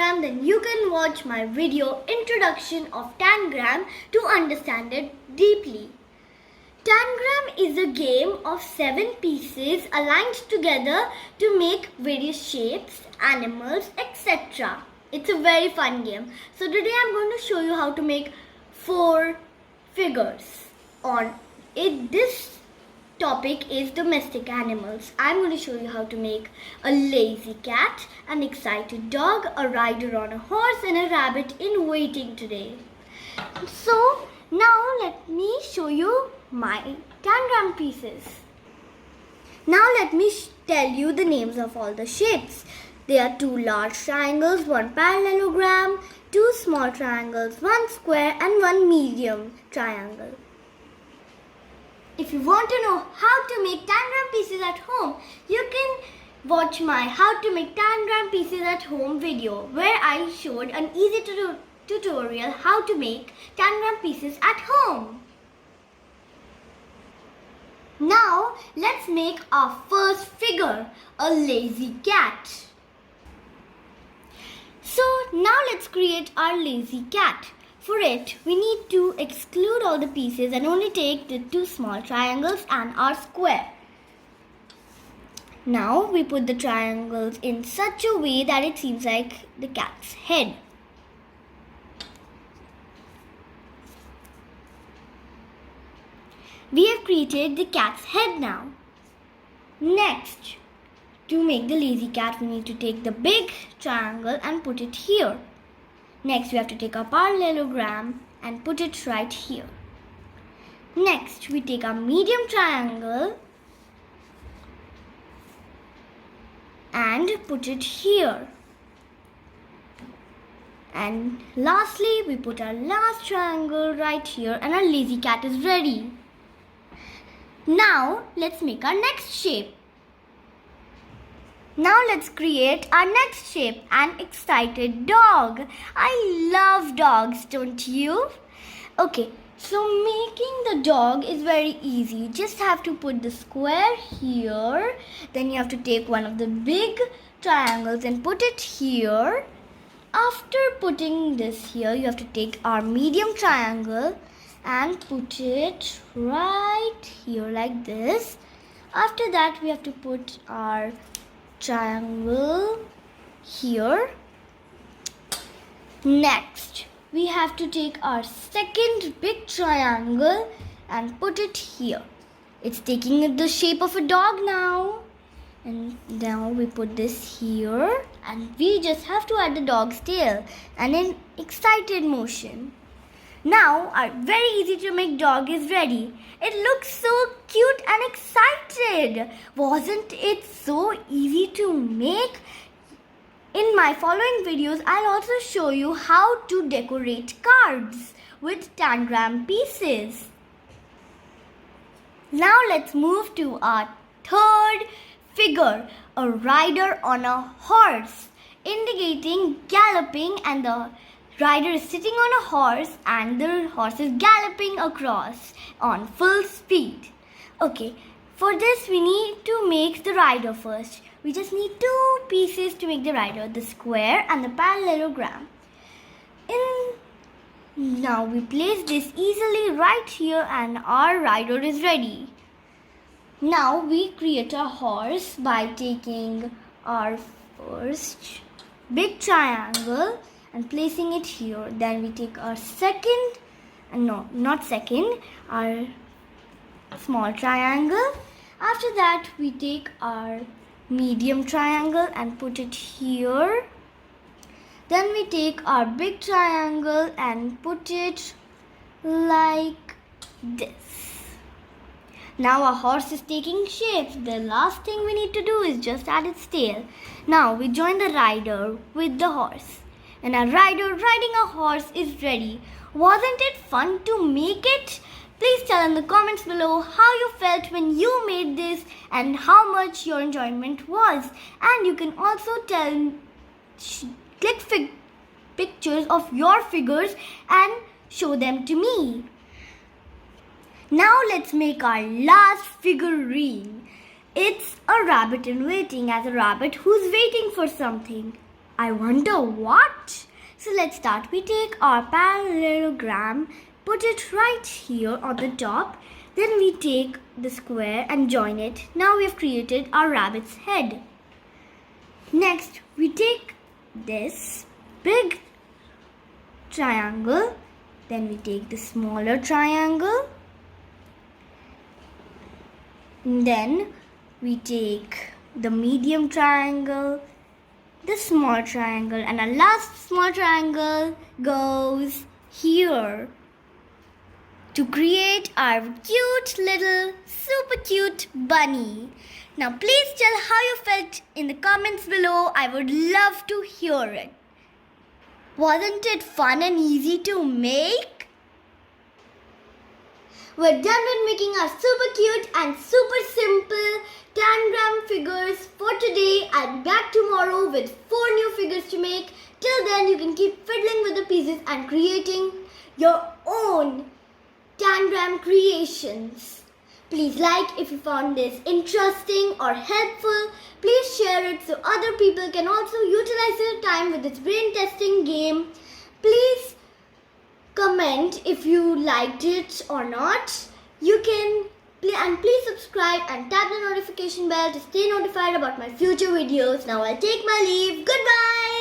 Tangram, then you can watch my video introduction of Tangram to understand it deeply. Tangram is a game of 7 pieces aligned together to make various shapes, animals, etc. It's a very fun game. So today I'm going to show you how to make 4 figures. On it, this topic is domestic animals. I'm going to show you how to make a lazy cat, an excited dog, a rider on a horse, and a rabbit in waiting today. So now let me show you my Tangram pieces. Now let me tell you the names of all the shapes. There are 2 large triangles, 1 parallelogram, 2 small triangles, 1 square and 1 medium triangle. If you want to know how to make Tangram pieces at home, you can watch my How to Make Tangram Pieces at Home video where I showed an easy tutorial how to make Tangram pieces at home. Now let's make our first figure, a lazy cat. So now let's create our lazy cat. For it, we need to exclude all the pieces and only take the 2 small triangles and our square. Now we put the triangles in such a way that it seems like the cat's head. We have created the cat's head now. Next, to make the lazy cat, we need to take the big triangle and put it here. Next, we have to take our parallelogram and put it right here. Next, we take our medium triangle and put it here. And lastly, we put our last triangle right here and our lazy cat is ready. Now, let's make our next shape. Now let's create our next shape, an excited dog. I love dogs, don't you? Okay, so making the dog is very easy. You just have to put the square here. Then you have to take one of the big triangles and put it here. After putting this here, you have to take our medium triangle and put it right here like this. After that, we have to put our triangle here. Next, we have to take our second big triangle and put it here. It's taking the shape of a dog now. And now we put this here and we just have to add the dog's tail and in excited motion. Now our very easy to make dog is ready. It looks so cute and excited. Wasn't it so easy to make? In my following videos, I'll also show you how to decorate cards with Tangram pieces. Now let's move to our third figure, a rider on a horse, indicating galloping, and the rider is sitting on a horse and the horse is galloping across on full speed. Okay, for this we need to make the rider first. We just need 2 pieces to make the rider, the square and the parallelogram. Now we place this easily right here and our rider is ready. Now we create a horse by taking our first big triangle and placing it here. Then we take our our small triangle. After that, we take our medium triangle and put it here. Then we take our big triangle and put it like this. Now our horse is taking shape. The last thing we need to do is just add its tail. Now we join the rider with the horse. And our rider riding a horse is ready. Wasn't it fun to make it? Please tell in the comments below how you felt when you made this and how much your enjoyment was. And you can also click pictures of your figures and show them to me. Now let's make our last figurine. It's a rabbit in waiting, as a rabbit who's waiting for something. I wonder what? So let's start. We take our parallelogram, put it right here on the top. Then we take the square and join it. Now we have created our rabbit's head. Next, we take this big triangle. Then we take the smaller triangle. Then we take the medium triangle, the small triangle, and our last small triangle goes here to create our cute little super cute bunny. Now please tell how you felt in the comments below. I would love to hear it. Wasn't it fun and easy to make? We're done with making our super cute and super simple Tangram figures for today. I'll be back tomorrow with 4 new figures to make. Till then, you can keep fiddling with the pieces and creating your own Tangram creations. Please like if you found this interesting or helpful. Please share it so other people can also utilize their time with this brain testing game. Please comment if you liked it or not. You can please subscribe and tap the notification bell to stay notified about my future videos. Now I'll take my leave. Goodbye.